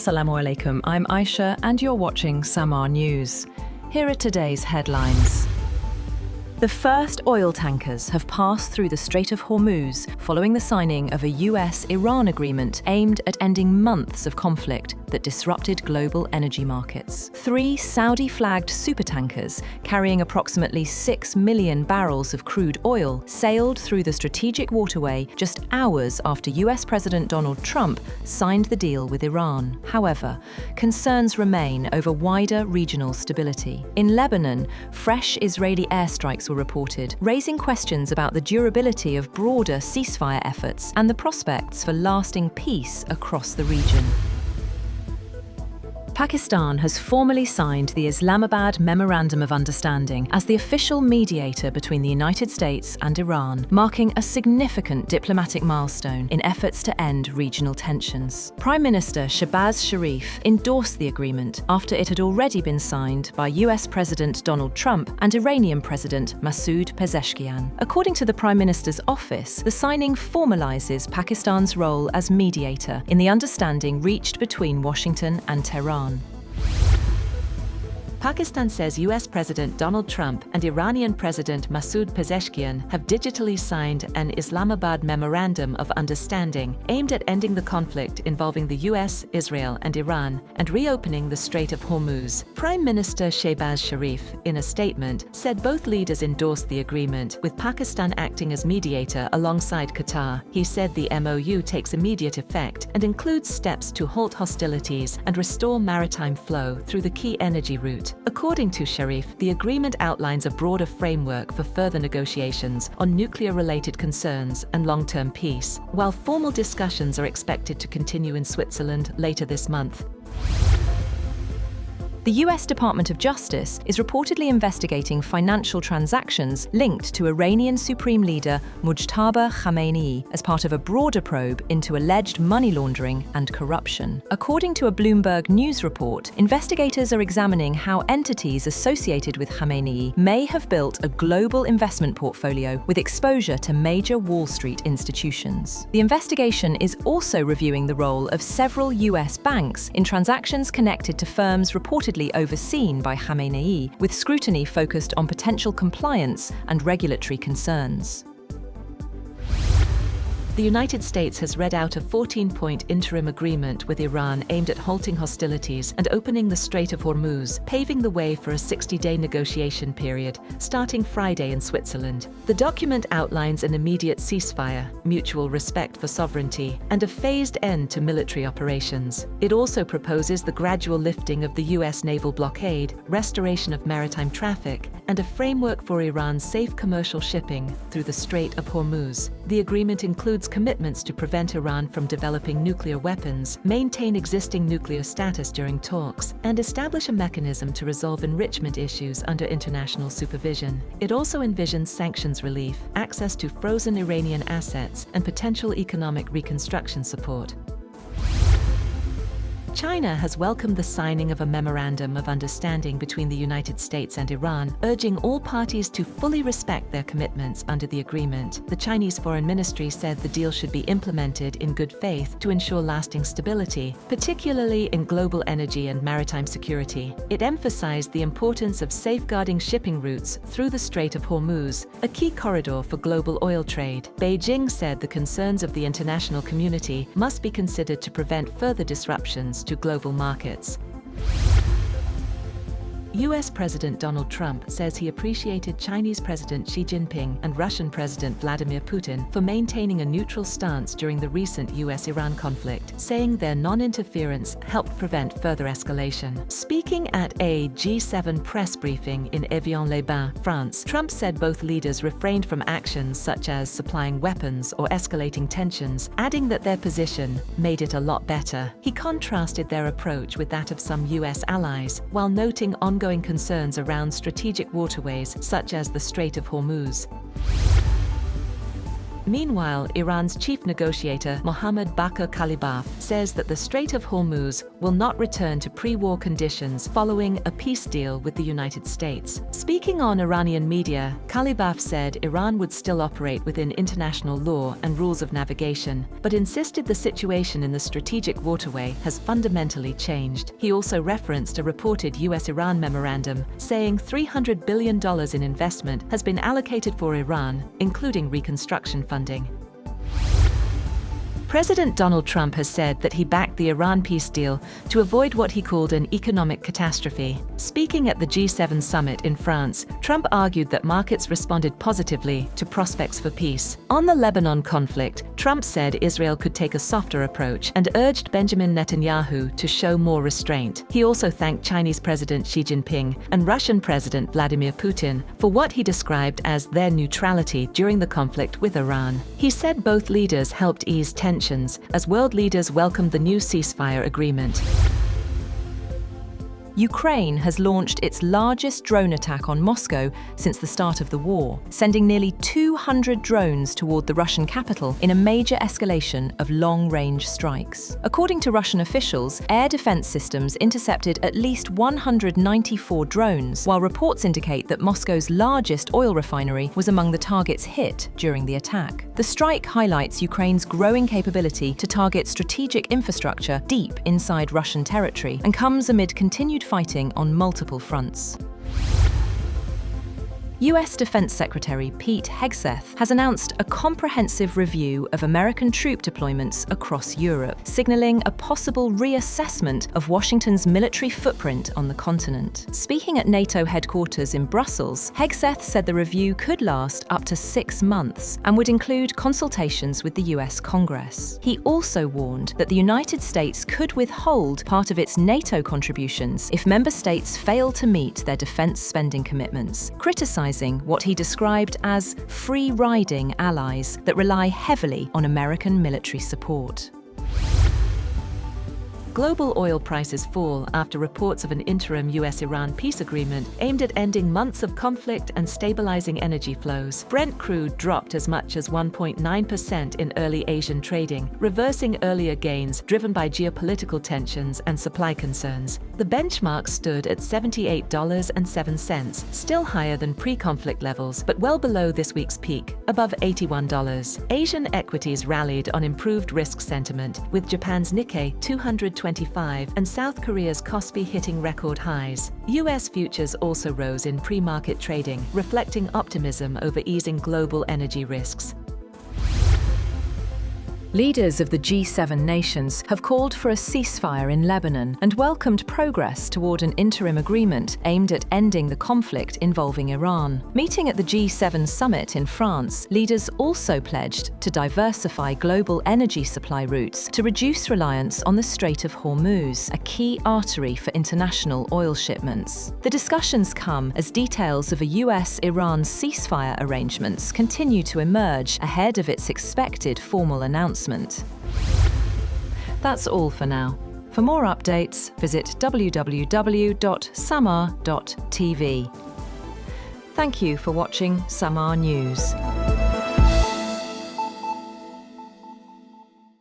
Assalamu alaikum, I'm Aisha and you're watching Samaa News. Here are today's headlines. The first oil tankers have passed through the Strait of Hormuz following the signing of a US-Iran agreement aimed at ending months of conflict that disrupted global energy markets. 3 Saudi-flagged supertankers carrying approximately 6 million barrels of crude oil sailed through the strategic waterway just hours after US President Donald Trump signed the deal with Iran. However, concerns remain over wider regional stability. In Lebanon, fresh Israeli airstrikes were reported, raising questions about the durability of broader ceasefire efforts and the prospects for lasting peace across the region. Pakistan has formally signed the Islamabad Memorandum of Understanding as the official mediator between the United States and Iran, marking a significant diplomatic milestone in efforts to end regional tensions. Prime Minister Shehbaz Sharif endorsed the agreement after it had already been signed by US President Donald Trump and Iranian President Masoud Pezeshkian. According to the Prime Minister's office, the signing formalizes Pakistan's role as mediator in the understanding reached between Washington and Tehran. Pakistan says US President Donald Trump and Iranian President Masoud Pezeshkian have digitally signed an Islamabad Memorandum of Understanding aimed at ending the conflict involving the US, Israel, and Iran and reopening the Strait of Hormuz. Prime Minister Shehbaz Sharif, in a statement, said both leaders endorsed the agreement, with Pakistan acting as mediator alongside Qatar. He said the MoU takes immediate effect and includes steps to halt hostilities and restore maritime flow through the key energy route. According to Sharif, the agreement outlines a broader framework for further negotiations on nuclear-related concerns and long-term peace, while formal discussions are expected to continue in Switzerland later this month. The US Department of Justice is reportedly investigating financial transactions linked to Iranian Supreme Leader Mujtaba Khamenei as part of a broader probe into alleged money laundering and corruption. According to a Bloomberg News report, investigators are examining how entities associated with Khamenei may have built a global investment portfolio with exposure to major Wall Street institutions. The investigation is also reviewing the role of several US banks in transactions connected to firms reportedly overseen by Khamenei, with scrutiny focused on potential compliance and regulatory concerns. The United States has read out a 14-point interim agreement with Iran aimed at halting hostilities and opening the Strait of Hormuz, paving the way for a 60-day negotiation period, starting Friday in Switzerland. The document outlines an immediate ceasefire, mutual respect for sovereignty, and a phased end to military operations. It also proposes the gradual lifting of the US naval blockade, restoration of maritime traffic, and a framework for Iran's safe commercial shipping through the Strait of Hormuz. The agreement includes commitments to prevent Iran from developing nuclear weapons, maintain existing nuclear status during talks, and establish a mechanism to resolve enrichment issues under international supervision. It also envisions sanctions relief, access to frozen Iranian assets, and potential economic reconstruction support. China has welcomed the signing of a memorandum of understanding between the United States and Iran, urging all parties to fully respect their commitments under the agreement. The Chinese Foreign Ministry said the deal should be implemented in good faith to ensure lasting stability, particularly in global energy and maritime security. It emphasized the importance of safeguarding shipping routes through the Strait of Hormuz, a key corridor for global oil trade. Beijing said the concerns of the international community must be considered to prevent further disruptions to global markets. US President Donald Trump says he appreciated Chinese President Xi Jinping and Russian President Vladimir Putin for maintaining a neutral stance during the recent US-Iran conflict, saying their non-interference helped prevent further escalation. Speaking at a G7 press briefing in Évian-les-Bains, France, Trump said both leaders refrained from actions such as supplying weapons or escalating tensions, adding that their position made it a lot better. He contrasted their approach with that of some US allies, while noting ongoing concerns around strategic waterways such as the Strait of Hormuz. Meanwhile, Iran's chief negotiator, Mohammad Bakr Kalibaf, says that the Strait of Hormuz will not return to pre-war conditions following a peace deal with the United States. Speaking on Iranian media, Kalibaf said Iran would still operate within international law and rules of navigation, but insisted the situation in the strategic waterway has fundamentally changed. He also referenced a reported US-Iran memorandum saying $300 billion in investment has been allocated for Iran, including reconstruction funding. President Donald Trump has said that he backed the Iran peace deal to avoid what he called an economic catastrophe. Speaking at the G7 summit in France, Trump argued that markets responded positively to prospects for peace. On the Lebanon conflict, Trump said Israel could take a softer approach and urged Benjamin Netanyahu to show more restraint. He also thanked Chinese President Xi Jinping and Russian President Vladimir Putin for what he described as their neutrality during the conflict with Iran. He said both leaders helped ease tensions as world leaders welcomed the new ceasefire agreement. Ukraine has launched its largest drone attack on Moscow since the start of the war, sending nearly 200 drones toward the Russian capital in a major escalation of long-range strikes. According to Russian officials, air defense systems intercepted at least 194 drones, while reports indicate that Moscow's largest oil refinery was among the targets hit during the attack. The strike highlights Ukraine's growing capability to target strategic infrastructure deep inside Russian territory and comes amid continued fighting on multiple fronts. US Defense Secretary Pete Hegseth has announced a comprehensive review of American troop deployments across Europe, signaling a possible reassessment of Washington's military footprint on the continent. Speaking at NATO headquarters in Brussels, Hegseth said the review could last up to 6 months and would include consultations with the US Congress. He also warned that the United States could withhold part of its NATO contributions if member states fail to meet their defense spending commitments, criticizing what he described as free-riding allies that rely heavily on American military support. Global oil prices fall after reports of an interim US-Iran peace agreement aimed at ending months of conflict and stabilizing energy flows. Brent crude dropped as much as 1.9% in early Asian trading, reversing earlier gains driven by geopolitical tensions and supply concerns. The benchmark stood at $78.07, still higher than pre-conflict levels, but well below this week's peak, above $81. Asian equities rallied on improved risk sentiment, with Japan's Nikkei 225 and South Korea's Kospi hitting record highs. US futures also rose in pre-market trading, reflecting optimism over easing global energy risks. Leaders of the G7 nations have called for a ceasefire in Lebanon and welcomed progress toward an interim agreement aimed at ending the conflict involving Iran. Meeting at the G7 summit in France, leaders also pledged to diversify global energy supply routes to reduce reliance on the Strait of Hormuz, a key artery for international oil shipments. The discussions come as details of a US-Iran ceasefire arrangements continue to emerge ahead of its expected formal announcement. That's all for now. For more updates, visit www.samaa.tv. Thank you for watching Samaa News.